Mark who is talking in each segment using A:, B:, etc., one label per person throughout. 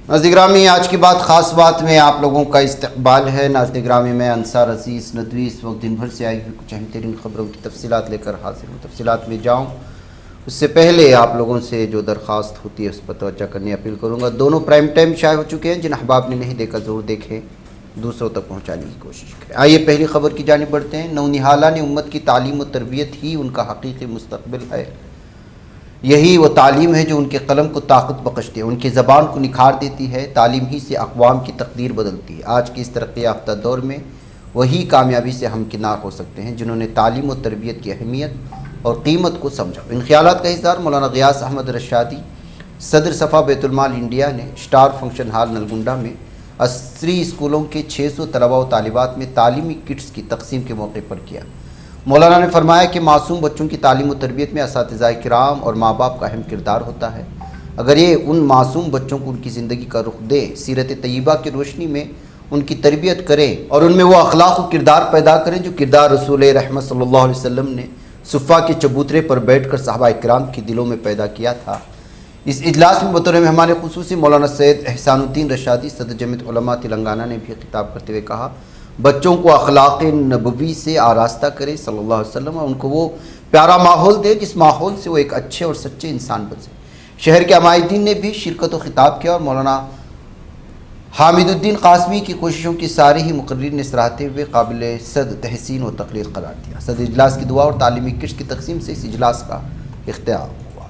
A: ناظرین گرامی، آج کی بات خاص بات میں آپ لوگوں کا استقبال ہے۔ ناظرین گرامی، میں انصار عزیز ندوی اس وقت دن بھر سے آئی ہوئی کچھ اہم ترین خبروں کی تفصیلات لے کر حاضر ہوں۔ تفصیلات میں جاؤں اس سے پہلے آپ لوگوں سے جو درخواست ہوتی ہے اس پر توجہ کرنے اپیل کروں گا۔ دونوں پرائم ٹائم شائع ہو چکے ہیں، جن احباب نے نہیں دیکھا ضرور دیکھیں، دوسروں تک پہنچانے کی کوشش کریں۔ آئیے پہلی خبر کی جانب بڑھتے ہیں۔ نونہالہ نے امت کی تعلیم و تربیت ہی ان کا حقیقی مستقبل ہے۔ یہی وہ تعلیم ہے جو ان کے قلم کو طاقت بخشتی ہے، ان کی زبان کو نکھار دیتی ہے۔ تعلیم ہی سے اقوام کی تقدیر بدلتی ہے۔ آج کے اس ترقی یافتہ دور میں وہی کامیابی سے ہمکنار ہو سکتے ہیں جنہوں نے تعلیم و تربیت کی اہمیت اور قیمت کو سمجھا۔ ان خیالات کا اظہار مولانا غیاث احمد رشادی، صدر صفا بیت المال انڈیا نے اسٹار فنکشن ہال نلگنڈا میں عصری اسکولوں کے 600 طلباء و طالبات میں تعلیمی کٹس کی تقسیم کے موقع پر کیا۔ مولانا نے فرمایا کہ معصوم بچوں کی تعلیم و تربیت میں اساتذہ کرام اور ماں باپ کا اہم کردار ہوتا ہے۔ اگر یہ ان معصوم بچوں کو ان کی زندگی کا رخ دے، سیرت طیبہ کی روشنی میں ان کی تربیت کریں اور ان میں وہ اخلاق و کردار پیدا کریں جو کردار رسول رحمت صلی اللہ علیہ وسلم نے صفا کے چبوترے پر بیٹھ کر صحابہ کرام کے دلوں میں پیدا کیا تھا۔ اس اجلاس میں بطور مہمان خصوصی مولانا سید احسان الدین رشادی، صدر جمعیت علماء تلنگانہ نے بھی خطاب کرتے ہوئے کہا، بچوں کو اخلاق نبوی سے آراستہ کرے صلی اللہ علیہ وسلم، اور ان کو وہ پیارا ماحول دے جس ماحول سے وہ ایک اچھے اور سچے انسان بن سکے۔ شہر کے عمائدین نے بھی شرکت و خطاب کیا اور مولانا حامد الدین قاسمی کی کوششوں کی سارے ہی مقررین نے سراہتے ہوئے قابل صد تحسین و تقریر قرار دیا۔ صدر اجلاس کی دعا اور تعلیمی کٹس کی تقسیم سے اس اجلاس کا اختتام ہوا۔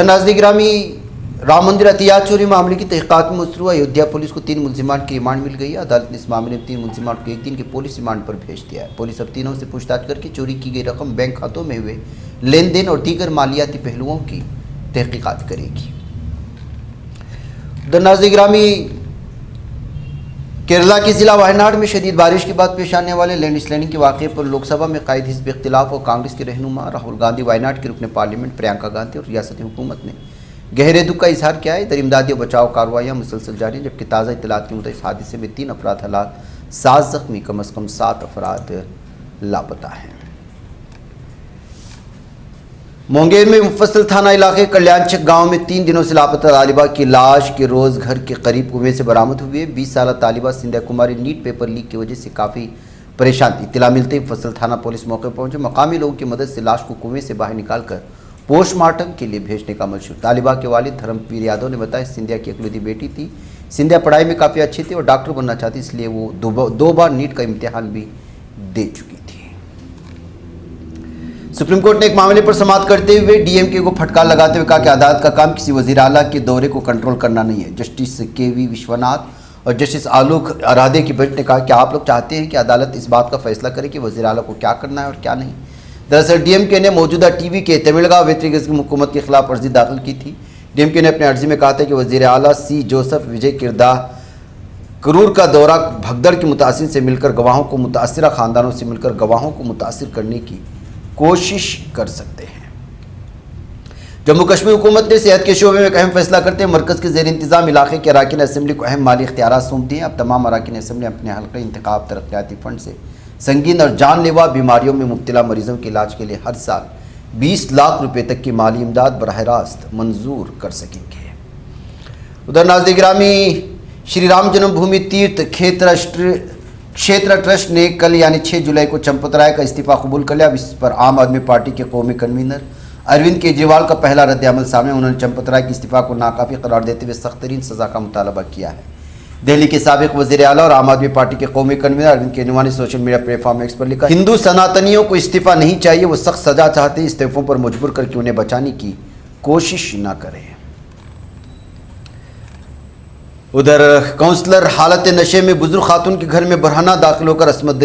A: ناظرین گرامی، رام مندر عطیات چوری معاملے کی تحقیقات میں مصروف ایودھیا پولیس کو 3 ملزمان کی ریمانڈ مل گئی ہے۔ عدالت نے اس معاملے میں 3 ملزمان کو 1 دن کے پولیس ریمانڈ پر بھیج دیا ہے۔ پولیس اب تینوں سے پوچھ تاچھ کر کے چوری کی گئی رقم، بینک کھاتوں میں ہوئے لین دین اور دیگر مالیاتی پہلوؤں کی تحقیقات کرے گی۔ ناظرین گرامی، کیرلا کے ضلع وائناڈ میں شدید بارش کے بعد پیش آنے والے لینڈ سلائڈنگ کے واقعے پر لوک سبھا میں قائد حزب اختلاف اور کانگریس کے رہنما راہل گاندھی، وائناڈ کے رکن پارلیمنٹ پرینکا گاندھی اور ریاستی حکومت نے گہرے دکھ کا اظہار کیا ہے۔ ادھر امدادی و بچاؤ کارروائیاں مسلسل جاری ہیں، جبکہ تازہ اطلاعات کے مطابق اس حادثے میں 3 افراد ہلاک، 7 زخمی، کم از کم 7 افراد لاپتہ ہیں۔ مونگیر میں مفصل تھانہ علاقے کلیان چک گاؤں میں 3 دنوں سے لاپتہ طالبہ کی لاش کے روز گھر کے قریب کنویں سے برآمد ہوئی ہے۔ 20 سالہ طالبہ سندھیا کماری نیٹ پیپر لیک کی وجہ سے کافی پریشان تھی۔ اطلاع ملتے ہی مفصل تھانہ پولیس موقع پر پہنچے، مقامی لوگوں کی مدد سے لاش کو کنویں سے باہر نکال کر پوسٹ مارٹم کے لیے بھیجنے کا عمل شروع۔ طالبہ کے والد دھرم ویر یادو نے بتایا، سندھیا کی اکلوتی بیٹی تھی، سندھیا پڑھائی میں کافی اچھی تھی اور ڈاکٹر بننا چاہتی، اس لیے وہ 2 بار نیٹ کا امتحان بھی دے چکی تھی۔ سپریم کورٹ نے ایک معاملے پر سماعت کرتے ہوئے ڈی ایم کے کو پھٹکار لگاتے ہوئے کہا کہ عدالت کا کام کسی وزیر اعلیٰ کے دورے کو کنٹرول کرنا نہیں ہے۔ جسٹس کے وی وشوناتھ اور جسٹس آلوک ارادے کی بینچ نے کہا کہ آپ لوگ چاہتے ہیں کہ عدالت اس بات کا فیصلہ کرے کہ وزیر اعلیٰ کو کیا کرنا ہے اور کیا نہیں۔ دراصل ڈی ایم کے نے موجودہ ٹی وی کے تملگا ویتریگزم حکومت کے خلاف عرضی داخل کی تھی۔ ڈی ایم کے نے اپنے عرضی میں کہا تھا کہ وزیر اعلیٰ سی جوسف وجے کرور کا دورہ بھگدڑ کے متاثرین سے مل کر گواہوں کو، متاثرہ خاندانوں سے مل کر گواہوں کو متاثر کرنے کی کوشش کر سکتے ہیں۔ جموں کشمیر حکومت نے صحت کے شعبے میں ایک اہم فیصلہ کرتے ہوئے مرکز کے زیر انتظام علاقے کے اراکین اسمبلی کو اہم مالی اختیارات سونپ دیے ہیں۔ اب تمام اراکین اسمبلی اپنے حلقہ انتخاب ترقیاتی فنڈ سے سنگین اور جان لیوا بیماریوں میں مبتلا مریضوں کے علاج کے لیے ہر سال 20 لاکھ روپے تک کی مالی امداد براہ راست منظور کر سکیں گے۔ ادھر ناظرین گرامی، شری رام جنم بھومی تیرتھ کھیترا ٹرسٹ نے کل یعنی 6 جولائی کو چمپت رائے کا استعفیٰ قبول کر لیا۔ اب اس پر عام آدمی پارٹی کے قومی کنوینر اروند کیجریوال کا پہلا رد عمل سامنے۔ انہوں نے چمپت رائے کے استعفیٰ کو ناکافی قرار دیتے ہوئے سخت ترین سزا کا مطالبہ کیا ہے۔ دہلی کے سابق وزیر اعلیٰ اور عام آدمی پارٹی کے قومی کنوینر اروند کیجریوال نے social media platform X پر لکھا، ہندو سناتنیوں کو استعفیٰ نہیں چاہیے، وہ سخت سزا چاہتے ہیں، استعفوں پر مجبور کر کے انہیں بچانے کی کوشش نہ کریں۔ ادھر کونسلر حالت نشے میں بزرگ خاتون کے گھر میں برہنہ داخل ہو کر عصمت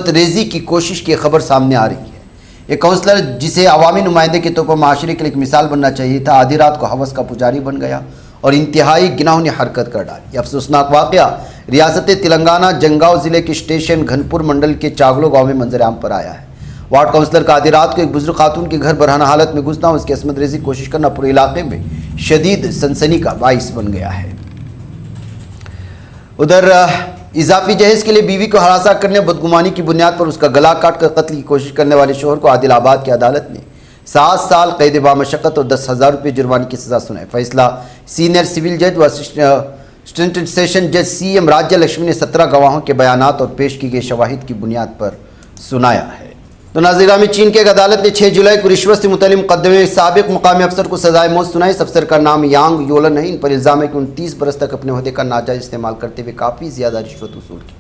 A: ریزی کی کوشش کی خبر سامنے آ رہی ہے۔ ایک کونسلر جسے عوامی نمائندے کے طور پر معاشرے کے لیے ایک مثال بننا چاہیے تھا، آدھی رات کو ہوس کا پجاری بن گیا اور انتہائی گناہونی حرکت کر ڈالی۔ یہ افسوسناک واقعہ ریاست تلنگانہ جنگاؤ ضلع کے اسٹیشن گھنپور منڈل کے چاگلو گاؤں میں منظر عام پر آیا ہے۔ وارڈ کونسلر کا آدھی رات کو ایک بزرگ خاتون کے گھر برہنہ حالت میں گھسنا اور اس کی عصمت ریزی کوشش کرنا پورے علاقے میں شدید سنسنی کا باعث بن گیا ہے۔ ادھر اضافی جہیز کے لیے بیوی کو ہراساں کرنے اور بدگمانی کی بنیاد پر اس کا گلا کاٹ کر قتل کی کوشش کرنے والے شوہر کو عادل آباد کی عدالت نے 7 سال قید بامشقت اور 10,000 روپے جرمانے کی سزا سنائے۔ فیصلہ سینئر سول جج و اسسٹنٹ سیشن جج CM راجیہ لکشمی نے 17 گواہوں کے بیانات اور پیش کی گئی شواہد کی بنیاد پر سنایا ہے۔ تو ناظرین میں چین کی ایک عدالت نے 6 جولائی کو رشوت سے متعلق مقدمے میں سابق مقامی افسر کو سزائے موت سنائی۔ اس افسر کا نام یانگ یولن ہے۔ ان پر الزام ہے کہ 29 برس تک اپنے عہدے کا ناجائز استعمال کرتے ہوئے کافی زیادہ رشوت وصول کی۔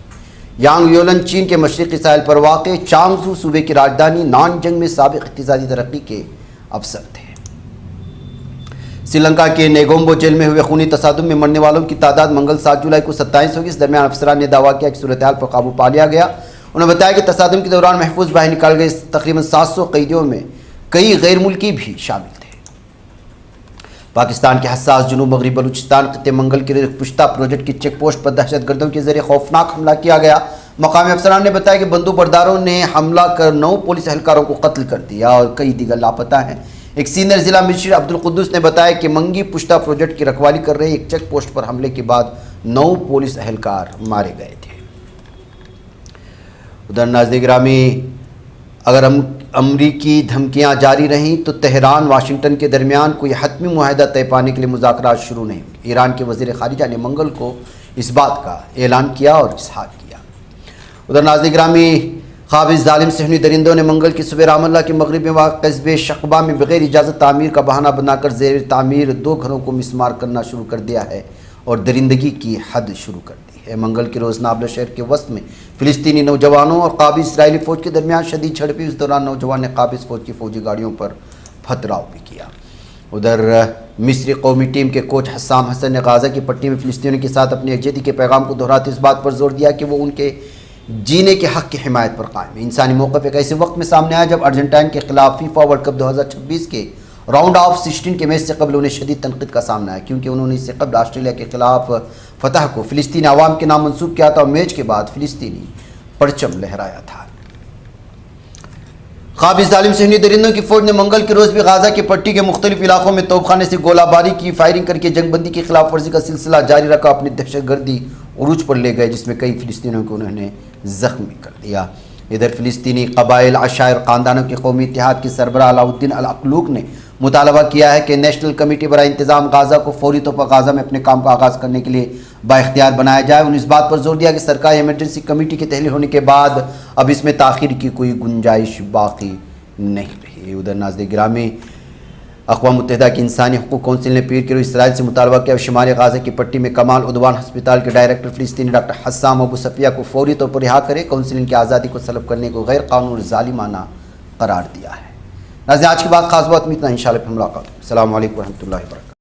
A: یانگ یولن چین کے مشرقی ساحل پر واقع چانگزو صوبے کی راجدھانی نانجنگ میں سابق اقتصادی ترقی کے افسر تھے۔ سری لنکا کے نیگومبو جیل میں ہوئے خونی تصادم میں مرنے والوں کی تعداد منگل 7 جولائی کو 27 ہوگی۔ اس درمیان افسران نے دعویٰ کیا کہ صورتحال پر قابو پا لیا گیا۔ انہوں نے بتایا کہ تصادم کے دوران محفوظ باہر نکال گئے تقریباً 700 قیدیوں میں کئی غیر ملکی بھی شامل تھے۔ پاکستان کے حساس جنوب مغربی بلوچستان خطے منگل کے پشتہ پروجیکٹ کی چیک پوسٹ پر دہشت گردوں کے ذریعے خوفناک حملہ کیا گیا۔ مقامی افسران نے بتایا کہ بندوق برداروں نے حملہ کر 9 پولیس اہلکاروں کو قتل کر دیا اور کئی دیگر لاپتہ ہیں۔ ایک سینئر ضلع مجسٹریٹ عبدالقدوس نے بتایا کہ منگی پشتہ پروجیکٹ کی رکھوالی کر رہے ایک چیک پوسٹ پر حملے کے بعد 9 پولیس اہلکار مارے گئے تھے۔ ادھر ناظرین گرامی، اگر امریکی دھمکیاں جاری رہیں تو تہران واشنگٹن کے درمیان کوئی حتمی معاہدہ طے پانے کے لیے مذاکرات شروع نہیں ہوں گے۔ ایران کے وزیر خارجہ نے منگل کو اس بات کا اعلان کیا اور اظہار کیا۔ ادھر ناظرین گرامی، قابض ظالم صہیونی درندوں نے منگل کی صبح رام اللہ کے مغرب میں واقع قصبے شقبہ میں بغیر اجازت تعمیر کا بہانہ بنا کر زیر تعمیر 2 گھروں کو مسمار کرنا شروع کر دیا ہے اور درندگی کی حد شروع کر دی ہے۔ منگل کے روز نابلس شہر کے وسط میں فلسطینی نوجوانوں اور قابض اسرائیلی فوج کے درمیان شدید جھڑپیں۔ اس دوران نوجوان نے قابض فوج کی فوجی گاڑیوں پر پتھراؤ بھی کیا۔ ادھر مصری قومی ٹیم کے کوچ حسام حسن نے غزہ کی پٹی میں فلسطینیوں کے ساتھ اپنی یکجہتی کے پیغام کو دہراتے اس بات پر زور دیا کہ وہ ان کے جینے کے حق کی حمایت پر قائم ہے۔ انسانی موقف ایک ایسے وقت میں سامنے آیا جب ارجنٹائن کے خلاف فیفا ورلڈ کپ 2026 کے راؤنڈ آف 16 کے میچ سے قبل انہیں شدید تنقید کا سامنا ہے، کیونکہ انہوں نے اس سے قبل آسٹریلیا کے خلاف فتح کو فلسطینی عوام کے نام منسوب کیا تھا اور میچ کے بعد فلسطینی پرچم لہرایا تھا۔ قابض ظالم صہیونی درندوں کی فوج نے منگل کے روز بھی غزہ کی پٹی کے مختلف علاقوں میں توپ خانے سے گولہ باری کی، فائرنگ کر کے جنگ بندی کی خلاف ورزی کا سلسلہ جاری رکھا، اپنی دہشت گردی عروج پر لے گئے جس میں کئی فلسطینیوں کو انہوں نے زخمی کر دیا۔ ادھر فلسطینی قبائل، عشائر، خاندانوں کے قومی اتحاد کے سربراہ علاء الدین العقلوق نے مطالبہ کیا ہے کہ نیشنل کمیٹی برائے انتظام غزہ کو فوری طور پر غزہ میں اپنے کام کا آغاز کرنے کے لیے بااختیار بنایا جائے۔ انہوں نے اس بات پر زور دیا کہ سرکاری ایمرجنسی کمیٹی کے تحلیل ہونے کے بعد اب اس میں تاخیر کی کوئی گنجائش باقی نہیں رہی۔ ادھر ناظرین گرامی، اقوام متحدہ کی انسانی حقوق کونسل نے پیر کے روز اسرائیل سے مطالبہ کیا شمالی غزہ کی پٹی میں کمال عدوان ہسپتال کے ڈائریکٹر فلسطینی ڈاکٹر حسام ابو صفیہ کو فوری طور پر رہا کرے۔ کونسل ان کی آزادی کو سلب کرنے کو غیر قانونی اور ظالمانہ قرار دیا ہے۔ ناظرین آج کی بات خاص بات میں اتنا، انشاءاللہ پھر ملاقات۔ السلام علیکم ورحمۃ اللہ وبرکاتہ۔